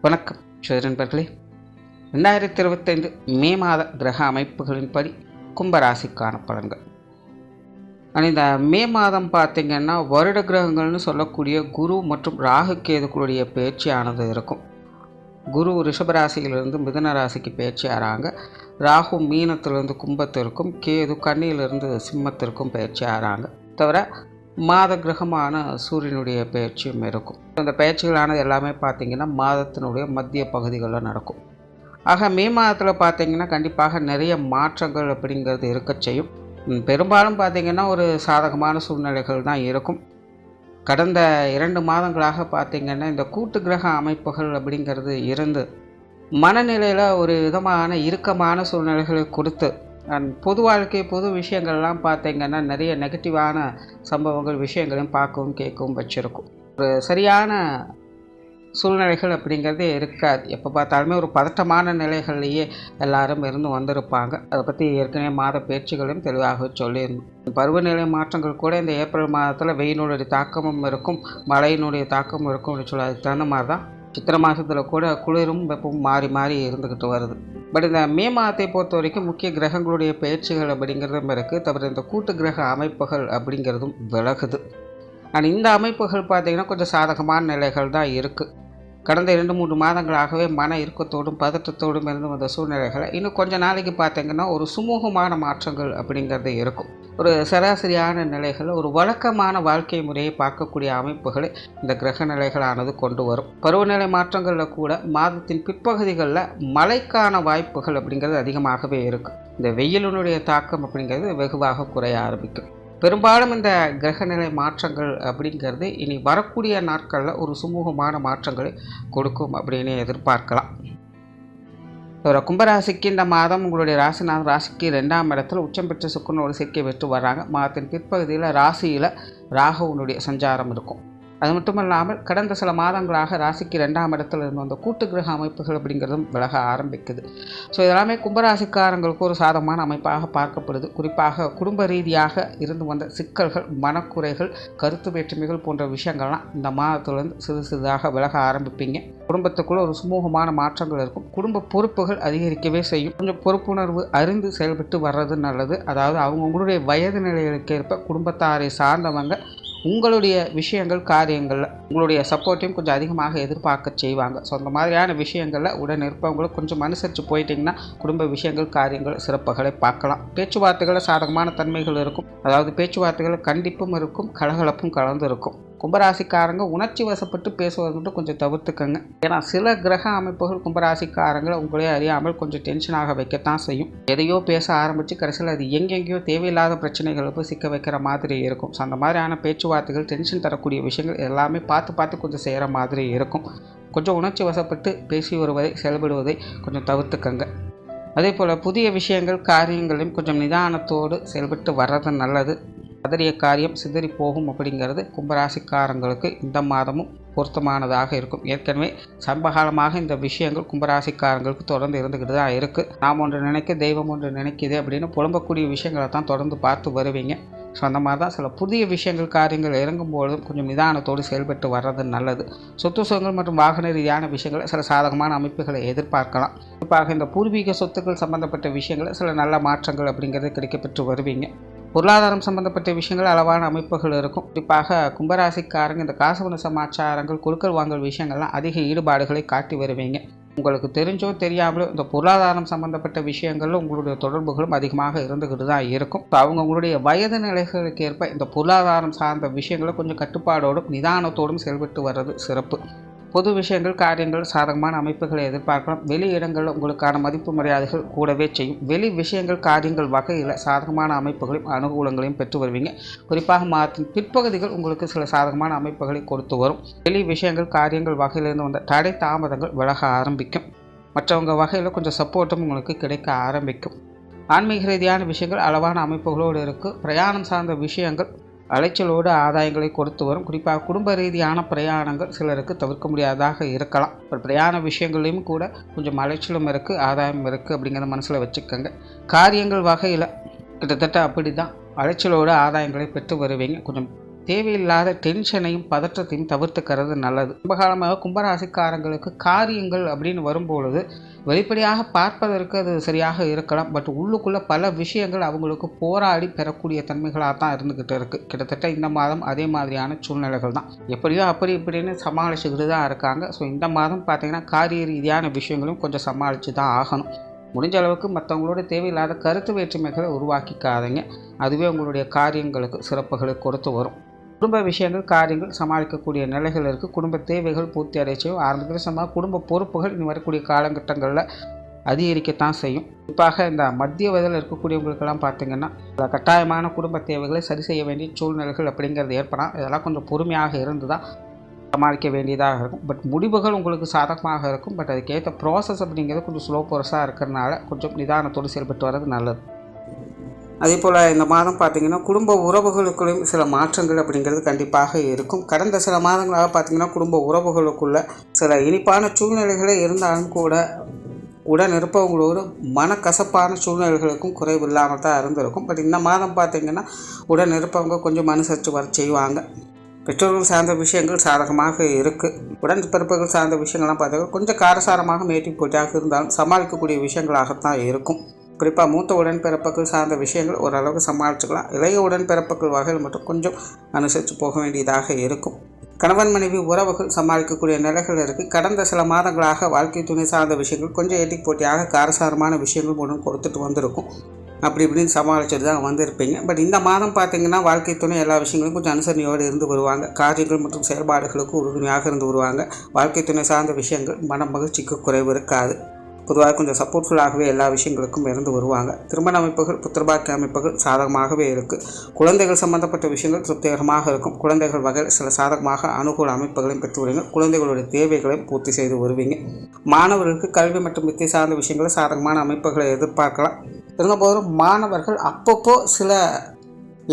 வணக்கம் நண்பர்களே. 2025 மே மாத கிரக அமைப்புகளின்படி கும்பராசிக்கான பலன்கள். இந்த மே மாதம் பார்த்திங்கன்னா வருட கிரகங்கள்னு சொல்லக்கூடிய குரு மற்றும் ராகு கேதுக்களுடைய பயிற்சியானது இருக்கும். குரு ரிஷபராசியிலிருந்து மிதுன ராசிக்கு பயிற்சி ஆகிறாங்க. ராகு மீனத்திலிருந்து கும்பத்திற்கும், கேது கன்னியிலிருந்து சிம்மத்திற்கும் பயிற்சி ஆகிறாங்க. தவிர மாத கிரகமான சூரியனுடைய பயிற்சியும் இருக்கும். இந்த பயிற்சிகளானது எல்லாமே பார்த்திங்கன்னா மாதத்தினுடைய மத்திய பகுதிகளில் நடக்கும். ஆக மே மாதத்தில் பார்த்திங்கன்னா கண்டிப்பாக நிறைய மாற்றங்கள் அப்படிங்கிறது இருக்க செய்யும். பெரும்பாலும் பார்த்திங்கன்னா ஒரு சாதகமான சூழ்நிலைகள் தான் இருக்கும். கடந்த 2 மாதங்களாக பார்த்திங்கன்னா இந்த கூட்டு கிரக அமைப்புகள் அப்படிங்கிறது இருந்து மனநிலையில் ஒரு விதமான இறுக்கமான சூழ்நிலைகளை கொடுத்து பொது வாழ்க்கை பொது விஷயங்கள்லாம் பார்த்திங்கன்னா நிறைய நெகட்டிவான சம்பவங்கள் விஷயங்களையும் பார்க்கவும் கேட்கவும் வச்சுருக்கும். ஒரு சரியான சூழ்நிலைகள் அப்படிங்கிறதே இருக்காது. எப்போ பார்த்தாலுமே ஒரு பதட்டமான நிலைகள்லேயே எல்லாரும் இருந்து வந்திருப்பாங்க. அதை பற்றி ஏற்கனவே மாத பேச்சுகளையும் தெளிவாக சொல்லியிருந்தோம். பருவநிலை மாற்றங்கள் கூட இந்த ஏப்ரல் மாதத்தில் வெயிலுடைய தாக்கமும் இருக்கும், மழையினுடைய தாக்கமும் இருக்கும் அப்படின்னு சொல்லி அதுக்கு தகுந்த மாதிரி தான் சித்திரை மாதத்தில் கூட குளிரும் வெப்பமும் மாறி மாறி இருந்துக்கிட்டு வருது. பட் இந்த மே மாதத்தை பொறுத்த வரைக்கும் முக்கிய கிரகங்களுடைய பயிற்சிகள் அப்படிங்கிறதும் இருக்குது. தவிர இந்த கூட்டு கிரக அமைப்புகள் அப்படிங்கிறதும் விலகுது. ஆனால் இந்த அமைப்புகள் பார்த்திங்கன்னா கொஞ்சம் சாதகமான நிலைகள் தான் இருக்குது. கடந்த 2-3 மாதங்களாகவே மன இறுக்கத்தோடும் பதட்டத்தோடும் இருந்து வந்த சூழ்நிலைகளை இன்னும் கொஞ்சம் நாளைக்கு பார்த்திங்கன்னா ஒரு சுமூகமான மாற்றங்கள் அப்படிங்கிறது இருக்கும். ஒரு சராசரியான நிலைகள், ஒரு வழக்கமான வாழ்க்கை முறையை பார்க்கக்கூடிய அமைப்புகளை இந்த கிரக நிலைகளானது கொண்டு வரும். பருவநிலை மாற்றங்களில் கூட மாதத்தின் பிற்பகுதிகளில் மழைக்கான வாய்ப்புகள் அப்படிங்கிறது அதிகமாகவே இருக்குது. இந்த வெயிலினுடைய தாக்கம் அப்படிங்கிறது வெகுவாக குறைய ஆரம்பிக்கும். பெரும்பாலும் இந்த கிரகநிலை மாற்றங்கள் அப்படிங்கிறது இனி வரக்கூடிய நாட்களில் ஒரு சுமூகமான மாற்றங்களை கொடுக்கும் அப்படின்னு எதிர்பார்க்கலாம். ஒரு கும்பராசிக்கு இந்த மாதம் உங்களுடைய ராசிநாதன் ராசிக்கு 2ஆம் இடத்துல உச்சம் பெற்ற சுக்கிரனோடு சேர்க்கை பெற்று வர்றாங்க. மாதத்தின் பிற்பகுதியில் ராசியில் ராகுவனுடைய சஞ்சாரம் இருக்கும். அது மட்டும் இல்லாமல் கடந்த சில மாதங்களாக ராசிக்கு 2ஆம் இடத்துல இருந்து வந்த கூட்டு கிரக அமைப்புகள் அப்படிங்கிறதும் விலக ஆரம்பிக்குது. ஸோ இதெல்லாமே கும்பராசிக்காரங்களுக்கு ஒரு சாதகமான அமைப்பாக பார்க்கப்படுது. குறிப்பாக குடும்ப ரீதியாக இருந்து வந்த சிக்கல்கள், மனக்குறைகள், கருத்து வேற்றுமைகள் போன்ற விஷயங்கள்லாம் இந்த மாதத்துலேருந்து சிறு சிறிதாக விலக ஆரம்பிப்பீங்க. குடும்பத்துக்குள்ளே ஒரு சுமூகமான மாற்றங்கள் இருக்கும். குடும்ப பொறுப்புகள் அதிகரிக்கவே செய்யும். கொஞ்சம் பொறுப்புணர்வு அறிந்து செயல்பட்டு வர்றது நல்லது. அதாவது அவங்களுடைய வயது நிலைகளுக்கு ஏற்ப குடும்பத்தாரை சார்ந்தவங்க உங்களுடைய விஷயங்கள் காரியங்களில் உங்களுடைய சப்போர்ட்டையும் கொஞ்சம் அதிகமாக எதிர்பார்க்க செய்வாங்க. ஸோ அந்த மாதிரியான விஷயங்களில் உடன் இருப்பவங்களும் கொஞ்சம் அனுசரித்து போயிட்டிங்கன்னா குடும்ப விஷயங்கள் காரியங்கள் சிறப்புகளை பார்க்கலாம். பேச்சுவார்த்தைகளில் சாதகமான தன்மைகள் இருக்கும். அதாவது பேச்சுவார்த்தைகள் கண்டிப்பும் இருக்கும், கலகலப்பும் கலந்து இருக்கும். கும்பராசிக்காரங்க உணர்ச்சி வசப்பட்டு பேசுவது மட்டும் கொஞ்சம் தவிர்த்துக்கங்க. ஏன்னா சில கிரக அமைப்புகள் கும்பராசிக்காரங்களை உங்களே அறியாமல் கொஞ்சம் டென்ஷனாக வைக்கத்தான் செய்யும். எதையோ பேச ஆரம்பித்து கடைசியில் அது எங்கெங்கேயோ தேவையில்லாத பிரச்சனைகளை போய் சிக்க வைக்கிற மாதிரி இருக்கும். ஸோ அந்த மாதிரியான பேச்சுவார்த்தைகள் டென்ஷன் தரக்கூடிய விஷயங்கள் எல்லாமே பார்த்து கொஞ்சம் செய்கிற மாதிரி இருக்கும். கொஞ்சம் உணர்ச்சி வசப்பட்டு பேசி வருவதை செயல்படுவதை கொஞ்சம் தவிர்த்துக்கங்க. அதே போல் புதிய விஷயங்கள் காரியங்களையும் கொஞ்சம் நிதானத்தோடு செயல்பட்டு வர்றது நல்லது. பதறிய காரியம் சிதறி போகும் அப்படிங்கிறது கும்பராசிக்காரங்களுக்கு இந்த மாதமும் பொருத்தமானதாக இருக்கும். ஏற்கனவே சமகாலமாக இந்த விஷயங்கள் கும்பராசிக்காரங்களுக்கு தொடர்ந்து இருந்துக்கிட்டு தான் இருக்குது. நாம் ஒன்று நினைக்க தெய்வம் ஒன்று நினைக்குது அப்படின்னு புலம்பக்கூடிய விஷயங்களை தான் தொடர்ந்து பார்த்து வருவீங்க. ஸோ அந்த மாதிரி தான் சில புதிய விஷயங்கள் காரியங்கள் இறங்கும்பொழுதும் கொஞ்சம் நிதானத்தோடு செயல்பட்டு வர்றது நல்லது. சொத்து சுகங்கள் மற்றும் வாகன ரீதியான விஷயங்களை சில சாதகமான அமைப்புகளை எதிர்பார்க்கலாம். குறிப்பாக இந்த பூர்வீக சொத்துக்கள் சம்பந்தப்பட்ட விஷயங்களை சில நல்ல மாற்றங்கள் அப்படிங்கிறது கிடைக்கப்பெற்று வருவீங்க. பொருளாதாரம் சம்பந்தப்பட்ட விஷயங்கள் அளவான அமைப்புகள் இருக்கும். குறிப்பாக கும்பராசிக்காரங்க இந்த காசு சமாச்சாரங்கள் கொடுக்கல் வாங்கல் விஷயங்கள்லாம் அதிக ஈடுபாடுகளை காட்டி வருவீங்க. உங்களுக்கு தெரிஞ்சோ தெரியாமலோ இந்த பொருளாதாரம் சம்பந்தப்பட்ட விஷயங்களில் உங்களுடைய தொடர்புகளும் அதிகமாக இருந்துக்கிட்டு தான் இருக்கும். அவங்களுடைய வயது நிலைகளுக்கு ஏற்ப இந்த பொருளாதாரம் சார்ந்த விஷயங்களை கொஞ்சம் கட்டுப்பாடோடும் நிதானத்தோடும் செயல்பட்டு வர்றது சிறப்பு. பொது விஷயங்கள் காரியங்கள் சாதகமான அமைப்புகளை எதிர்பார்க்கலாம். வெளி இடங்களில் உங்களுக்கான மதிப்பு மரியாதைகள் கூடவே செய்யும். வெளி விஷயங்கள் காரியங்கள் வகையில் சாதகமான அமைப்புகளையும் அனுகூலங்களையும் பெற்று வருவீங்க. குறிப்பாக மாதத்தின் பிற்பகுதிகள் உங்களுக்கு சில சாதகமான அமைப்புகளை கொடுத்து வரும். வெளி விஷயங்கள் காரியங்கள் வகையிலிருந்து வந்த தடை தாமதங்கள் விலக ஆரம்பிக்கும். மற்றவங்க வகையில் கொஞ்சம் சப்போர்ட்டும் உங்களுக்கு கிடைக்க ஆரம்பிக்கும். ஆன்மீக ரீதியான விஷயங்கள் அளவான அமைப்புகளோடு இருக்குது. பிரயாணம் சார்ந்த விஷயங்கள் அலைச்சலோடு ஆதாயங்களை கொடுத்து வரும். குறிப்பாக குடும்ப ரீதியான பிரயாணங்கள் சிலருக்கு தவிர்க்க முடியாததாக இருக்கலாம். ஒரு பிரயாண விஷயங்களையும் கூட கொஞ்சம் அலைச்சலும் இருக்குது, ஆதாயம் இருக்குது அப்படிங்கிறத மனசில் வச்சுக்கோங்க. காரியங்கள் வகையில் கிட்டத்தட்ட அப்படி தான் அலைச்சலோடு ஆதாயங்களை பெற்று வருவீங்க. கொஞ்சம் தேவையில்லாத டென்ஷனையும் பதற்றத்தையும் தவிர்த்துக்கிறது நல்லது. ரொம்ப காலமாக கும்பராசிக்காரங்களுக்கு காரியங்கள் அப்படின்னு வரும்பொழுது வெளிப்படையாக பார்ப்பதற்கு அது சரியாக இருக்கலாம். பட் உள்ளுக்குள்ளே பல விஷயங்கள் அவங்களுக்கு போராடி பெறக்கூடிய தன்மைகளாக தான் இருந்துக்கிட்டு இருக்குது. கிட்டத்தட்ட இந்த மாதம் அதே மாதிரியான சூழ்நிலைகள் தான். எப்படியோ அப்படி இப்படின்னு சமாளிச்சுக்கிட்டு தான் இருக்காங்க. ஸோ இந்த மாதம் பார்த்திங்கன்னா காரிய ரீதியான விஷயங்களும் கொஞ்சம் சமாளித்து தான் ஆகணும். முடிஞ்ச அளவுக்கு மற்றவங்களோட தேவையில்லாத கருத்து வேற்றுமைகளை உருவாக்கிக்காதீங்க. அதுவே உங்களுடைய காரியங்களுக்கு சிறப்புகளை கொடுத்து வரும். குடும்ப விஷயங்கள் காரியங்கள் சமாளிக்கக்கூடிய நிலைகள் இருக்குது. குடும்ப தேவைகள் பூர்த்தி அடைச்சையும் ஆரம்பத்தில் சமமாக குடும்ப பொறுப்புகள் இனி வரக்கூடிய காலகட்டங்களில் அதிகரிக்கத்தான் செய்யும். குறிப்பாக இந்த மத்திய வயதில் இருக்கக்கூடியவங்களுக்கெல்லாம் பார்த்திங்கன்னா கட்டாயமான குடும்ப தேவைகளை சரி செய்ய வேண்டிய சூழ்நிலைகள் அப்படிங்கிறது ஏற்படலாம். இதெல்லாம் கொஞ்சம் பொறுமையாக இருந்து தான் சமாளிக்க வேண்டியதாக இருக்கும். பட் முடிவுகள் உங்களுக்கு சாதகமாக இருக்கும். பட் அதுக்கேற்ற ப்ராசஸ் அப்படிங்கிறது கொஞ்சம் ஸ்லோ ப்ராசஸாக இருக்கிறதுனால கொஞ்சம் நிதானத்தோடு செயல்பட்டு வர்றது நல்லது. அதே போல் இந்த மாதம் பார்த்திங்கன்னா குடும்ப உறவுகளுக்குள்ளேயும் சில மாற்றங்கள் அப்படிங்கிறது கண்டிப்பாக இருக்கும். கடந்த சில மாதங்களாக பார்த்திங்கன்னா குடும்ப உறவுகளுக்குள்ள சில இனிப்பான சூழ்நிலைகளே இருந்தாலும் கூட உடன் இருப்பவங்களோடு மனக்கசப்பான சூழ்நிலைகளுக்கும் குறைவு இல்லாமல் தான் இருந்திருக்கும். பட் இந்த மாதம் பார்த்திங்கன்னா உடன் இருப்பவங்க கொஞ்சம் அனுசரித்து வர செய்வாங்க. பெற்றோர்கள் சார்ந்த விஷயங்கள் சாதகமாக இருக்குது. உடன் பிறப்புகள் சார்ந்த விஷயங்கள்லாம் பார்த்தாக்க கொஞ்சம் காரசாரமாக மேட்டி போட்டியாக இருந்தாலும் சமாளிக்கக்கூடிய விஷயங்களாகத்தான் இருக்கும். குறிப்பாக மூத்த உடன்பிறப்புகள் சார்ந்த விஷயங்கள் ஓரளவுக்கு சமாளிச்சுக்கலாம். இளைய உடன்பிறப்புகள் வகையில் மட்டும் கொஞ்சம் அனுசரித்து போக வேண்டியதாக இருக்கும். கணவன் மனைவி உறவுகள் சமாளிக்கக்கூடிய நிலைகள் இருக்குது. கடந்த சில மாதங்களாக வாழ்க்கை துணை சார்ந்த விஷயங்கள் கொஞ்சம் ஏட்டி போட்டியாக காரசாரமான விஷயங்கள் ஒன்று கொடுத்துட்டு வந்திருக்கும். அப்படி இப்படின்னு சமாளிச்சுட்டு தான் வந்திருப்பீங்க. பட் இந்த மாதம் பார்த்திங்கன்னா வாழ்க்கை துணை எல்லா விஷயங்களும் கொஞ்சம் அனுசரணையோடு இருந்து வருவாங்க. காரியங்கள் மற்றும் செயல்பாடுகளுக்கு உறுதுணையாக இருந்து வருவாங்க. வாழ்க்கை துணை சார்ந்த விஷயங்கள் மன மகிழ்ச்சிக்கு குறைவு இருக்காது. பொதுவாக கொஞ்சம் சப்போர்ட்ஃபுல்லாகவே எல்லா விஷயங்களுக்கும் இருந்து வருவாங்க. திருமண அமைப்புகள் புத்திரபாக்கிய அமைப்புகள் சாதகமாகவே இருக்குது. குழந்தைகள் சம்பந்தப்பட்ட விஷயங்கள் திருப்திகரமாக இருக்கும். குழந்தைகள் வகையில் சில சாதகமாக அனுகூல அமைப்புகளையும் பெற்று வருவீங்க. குழந்தைகளுடைய தேவைகளையும் பூர்த்தி செய்து வருவீங்க. மாணவர்களுக்கு கல்வி மற்றும் வித்தை சார்ந்த விஷயங்களை சாதகமான அமைப்புகளை எதிர்பார்க்கலாம். இருந்தபோதும் மாணவர்கள் அப்பப்போ சில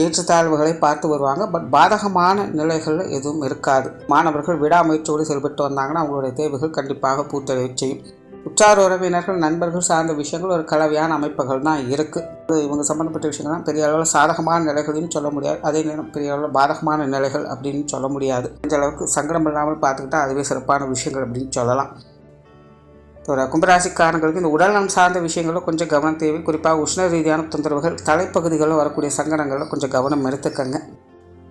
ஏற்றத்தாழ்வுகளை பார்த்து வருவாங்க. பட் பாதகமான நிலைகள் எதுவும் இருக்காது. மாணவர்கள் விடாமுயற்சியோடு செயல்பட்டு வந்தாங்கன்னா அவங்களுடைய தேவைகள் கண்டிப்பாக பூர்த்தி செய்யும். உற்றார் உறவினர்கள் நண்பர்கள் சார்ந்த விஷயங்கள் ஒரு கலவையான அமைப்புகள் தான் இருக்குது. இவங்க சம்மந்தப்பட்ட விஷயங்கள்லாம் பெரிய அளவில் சாதகமான நிலைகளையும் சொல்ல முடியாது. அதே நேரம் பெரிய அளவில் பாதகமான நிலைகள் அப்படின்னு சொல்ல முடியாது. இந்த அளவுக்கு சங்கடம் இல்லாமல் பார்த்துக்கிட்டா அதுவே சிறப்பான விஷயங்கள் அப்படின்னு சொல்லலாம். ஒரு கும்பராசிக்காரங்களுக்கு இந்த உடல்நலம் சார்ந்த விஷயங்களில் கொஞ்சம் கவனம் தேவை. குறிப்பாக உஷ்ண ரீதியான தொந்தரவுகள் தலைப்பகுதிகளில் வரக்கூடிய சங்கடங்களில் கொஞ்சம் கவனம் எடுத்துக்கங்க.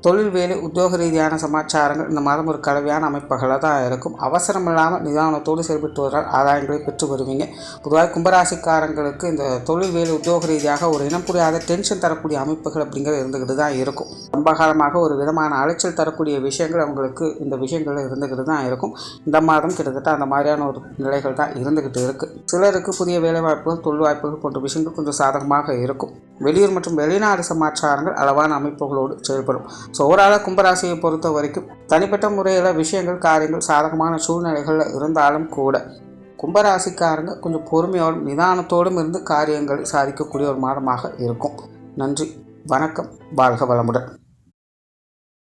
தொழில் வேலை உத்தியோக ரீதியான சமாச்சாரங்கள் இந்த மாதம் ஒரு கலவையான அமைப்புகளாக தான் இருக்கும். அவசரம் இல்லாமல் நிதானத்தோடு செயல்பட்டு வரால் ஆதாயங்களை பெற்று வருவீங்க. பொதுவாக கும்பராசிக்காரங்களுக்கு இந்த தொழில் வேலை உத்தியோக ரீதியாக ஒரு இனம் புரியாத டென்ஷன் தரக்கூடிய அமைப்புகள் அப்படிங்கிறது இருந்துக்கிட்டு தான் இருக்கும். ரொம்ப காலமாக ஒரு விதமான அலைச்சல் தரக்கூடிய விஷயங்கள் அவங்களுக்கு இந்த விஷயங்கள் இருந்துக்கிட்டு தான் இருக்கும். இந்த மாதம் கிட்டத்தட்ட அந்த மாதிரியான ஒரு நிலைகள் தான் இருந்துக்கிட்டு இருக்குது. சிலருக்கு புதிய வேலைவாய்ப்புகள் தொழில் வாய்ப்புகள் போன்ற விஷயங்கள் கொஞ்சம் சாதகமாக இருக்கும். வெளியூர் மற்றும் வெளிநாடு சமாச்சாரங்கள் அளவான அமைப்புகளோடு செயல்படும். ஸோ ஓவராலாக கும்பராசியை பொறுத்த வரைக்கும் தனிப்பட்ட முறையில் விஷயங்கள் காரியங்கள் சாதகமான சூழ்நிலைகளில் இருந்தாலும் கூட கும்பராசிக்காரங்க கொஞ்சம் பொறுமையோடும் நிதானத்தோடும் இருந்து காரியங்கள் சாதிக்கக்கூடிய ஒரு மாதமாக இருக்கும். நன்றி, வணக்கம், வாழ்க வளமுடன்.